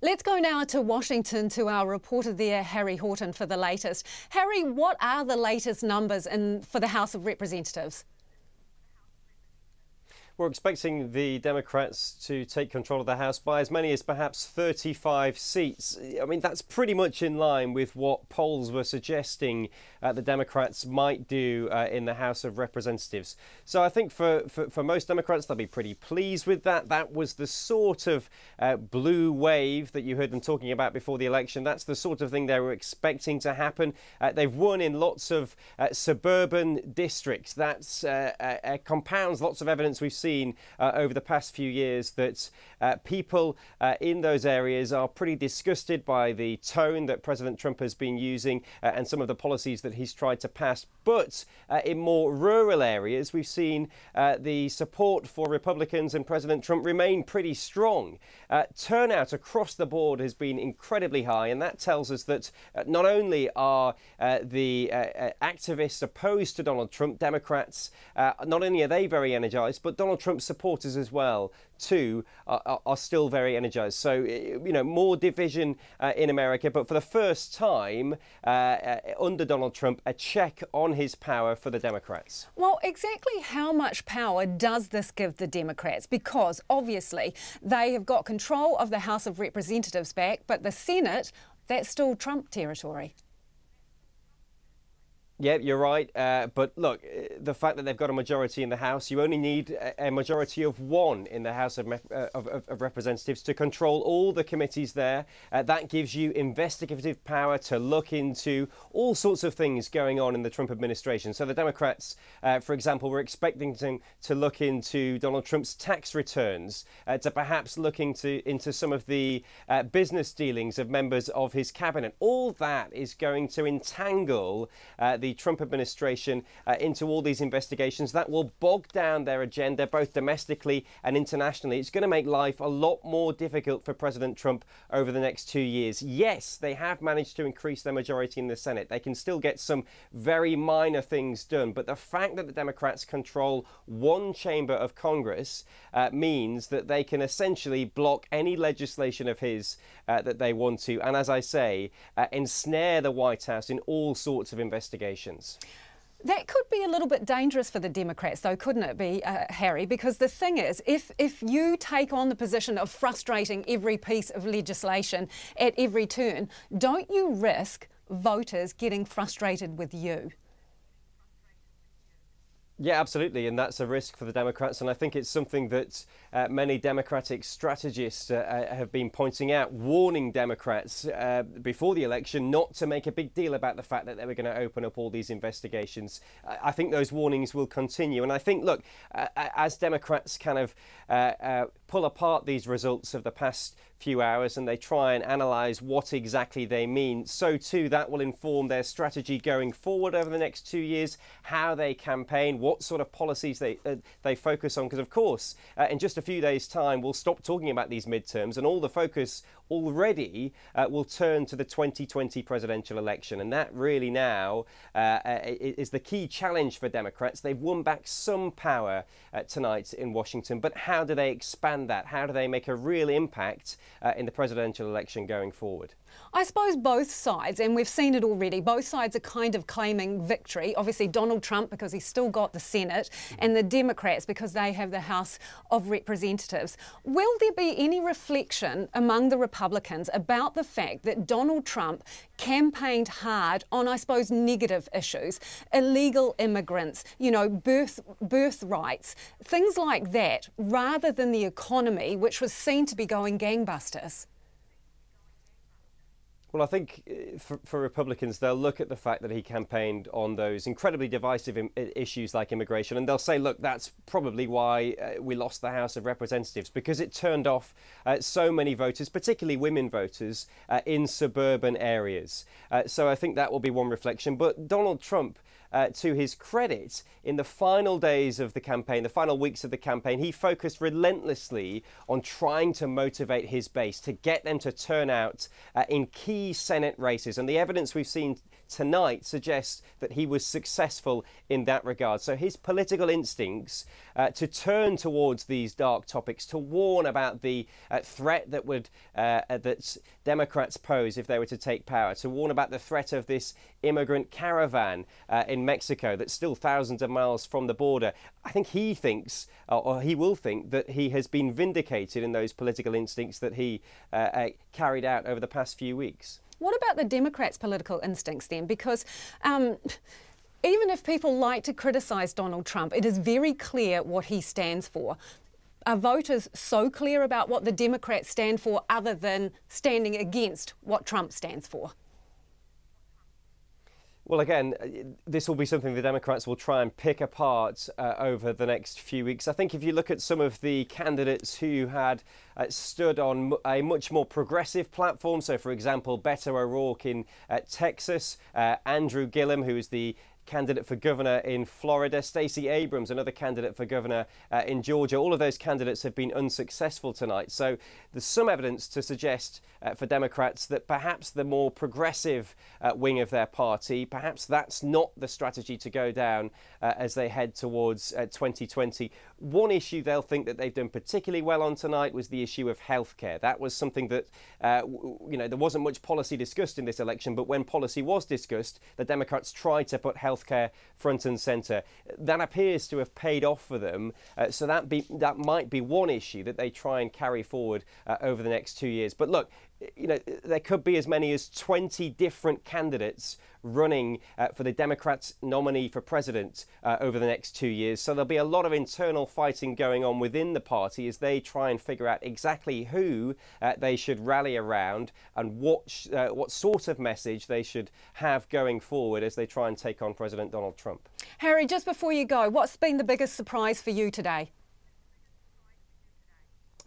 Let's go now to Washington to our reporter there, Harry Horton, for the latest. Harry, what are the latest numbers for the House of Representatives? We're expecting the Democrats to take control of the House by as many as perhaps 35 seats. I mean, that's pretty much in line with what polls were suggesting the Democrats might do in the House of Representatives. So I think for most Democrats, they'll be pretty pleased with that. That was the sort of blue wave that you heard them talking about before the election. That's the sort of thing they were expecting to happen. They've won in lots of suburban districts. That's compounds lots of evidence we've seen over the past few years that people in those areas are pretty disgusted by the tone that President Trump has been using and some of the policies that he's tried to pass. But in more rural areas, we've seen the support for Republicans and President Trump remain pretty strong. Turnout across the board has been incredibly high, and that tells us that not only are the activists opposed to Donald Trump, Democrats, not only are they very energized, but Donald Trump's supporters as well, too, are still very energized. So, you know, more division in America, but for the first time under Donald Trump, a check on his power for the Democrats. Well, exactly how much power does this give the Democrats? Because obviously they have got control of the House of Representatives back, but the Senate, that's still Trump territory. Yeah, you're right. But look, the fact that they've got a majority in the House, you only need a majority of one in the House of Representatives to control all the committees there. That gives you investigative power to look into all sorts of things going on in the Trump administration. So the Democrats, for example, were expecting to look into Donald Trump's tax returns, to perhaps look into some of the business dealings of members of his cabinet. All that is going to entangle the Trump administration into all these investigations. That will bog down their agenda both domestically and internationally. It's going to make life a lot more difficult for President Trump over the next 2 years. Yes, they have managed to increase their majority in the Senate. They can still get some very minor things done, but the fact that the Democrats control one chamber of Congress means that they can essentially block any legislation of his that they want to, and as I say, ensnare the White House in all sorts of investigations. That could be a little bit dangerous for the Democrats, though, couldn't it be, Harry? Because the thing is, if you take on the position of frustrating every piece of legislation at every turn, don't you risk voters getting frustrated with you? Yeah, absolutely, and that's a risk for the Democrats, and I think it's something that many Democratic strategists have been pointing out, warning Democrats before the election not to make a big deal about the fact that they were going to open up all these investigations. I think those warnings will continue, and I think, look, as Democrats kind of pull apart these results of the past few hours and they try and analyse what exactly they mean, so too that will inform their strategy going forward over the next 2 years, how they campaign, what sort of policies they focus on, because of course in just a few days' time we'll stop talking about these midterms and all the focus already will turn to the 2020 presidential election, and that really now is the key challenge for Democrats. They've won back some power tonight in Washington, but how do they expand that? How do they make a real impact in the presidential election going forward? I suppose both sides, and we've seen it already, both sides are kind of claiming victory. Obviously Donald Trump because he's still got the Senate, and the Democrats because they have the House of Representatives. Will there be any reflection among the Republicans about the fact that Donald Trump campaigned hard on, I suppose, negative issues, illegal immigrants, you know, birth rights, things like that, rather than the economy, which was seen to be going gangbusters? Well, I think for Republicans, they'll look at the fact that he campaigned on those incredibly divisive issues like immigration, and they'll say, look, that's probably why we lost the House of Representatives, because it turned off so many voters, particularly women voters, in suburban areas. So I think that will be one reflection. But Donald Trump to his credit, in the final days of the campaign, the final weeks of the campaign, he focused relentlessly on trying to motivate his base, to get them to turn out in key Senate races. And the evidence we've seen tonight suggests that he was successful in that regard. So his political instincts to turn towards these dark topics, to warn about the threat that Democrats pose if they were to take power, to warn about the threat of this immigrant caravan in Mexico that's still thousands of miles from the border. I think he thinks, or he will think, that he has been vindicated in those political instincts that he carried out over the past few weeks. What about the Democrats' political instincts then? Because even if people like to criticise Donald Trump, it is very clear what he stands for. Are voters so clear about what the Democrats stand for other than standing against what Trump stands for? Well, again, this will be something the Democrats will try and pick apart over the next few weeks. I think if you look at some of the candidates who had stood on a much more progressive platform, so for example, Beto O'Rourke in Texas, Andrew Gillum, who is the candidate for governor in Florida, Stacey Abrams, another candidate for governor in Georgia. All of those candidates have been unsuccessful tonight. So there's some evidence to suggest for Democrats that perhaps the more progressive wing of their party, perhaps that's not the strategy to go down as they head towards 2020. One issue they'll think that they've done particularly well on tonight was the issue of healthcare. That was something that, there wasn't much policy discussed in this election, but when policy was discussed, the Democrats tried to put healthcare front and centre. That appears to have paid off for them. So that might be one issue that they try and carry forward over the next 2 years. But look, there could be as many as 20 different candidates running for the Democrats' nominee for president over the next 2 years. So there'll be a lot of internal fighting going on within the party as they try and figure out exactly who they should rally around and what sort of message they should have going forward as they try and take on President Donald Trump. Harry, just before you go, what's been the biggest surprise for you today?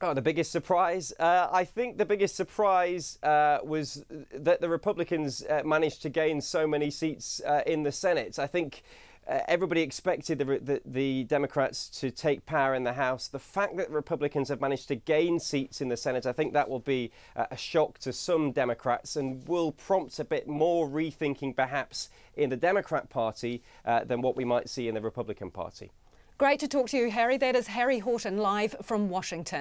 Oh, the biggest surprise? I think the biggest surprise was that the Republicans managed to gain so many seats in the Senate. I think everybody expected the Democrats to take power in the House. The fact that Republicans have managed to gain seats in the Senate, I think that will be a shock to some Democrats and will prompt a bit more rethinking perhaps in the Democrat Party than what we might see in the Republican Party. Great to talk to you, Harry. That is Harry Horton live from Washington.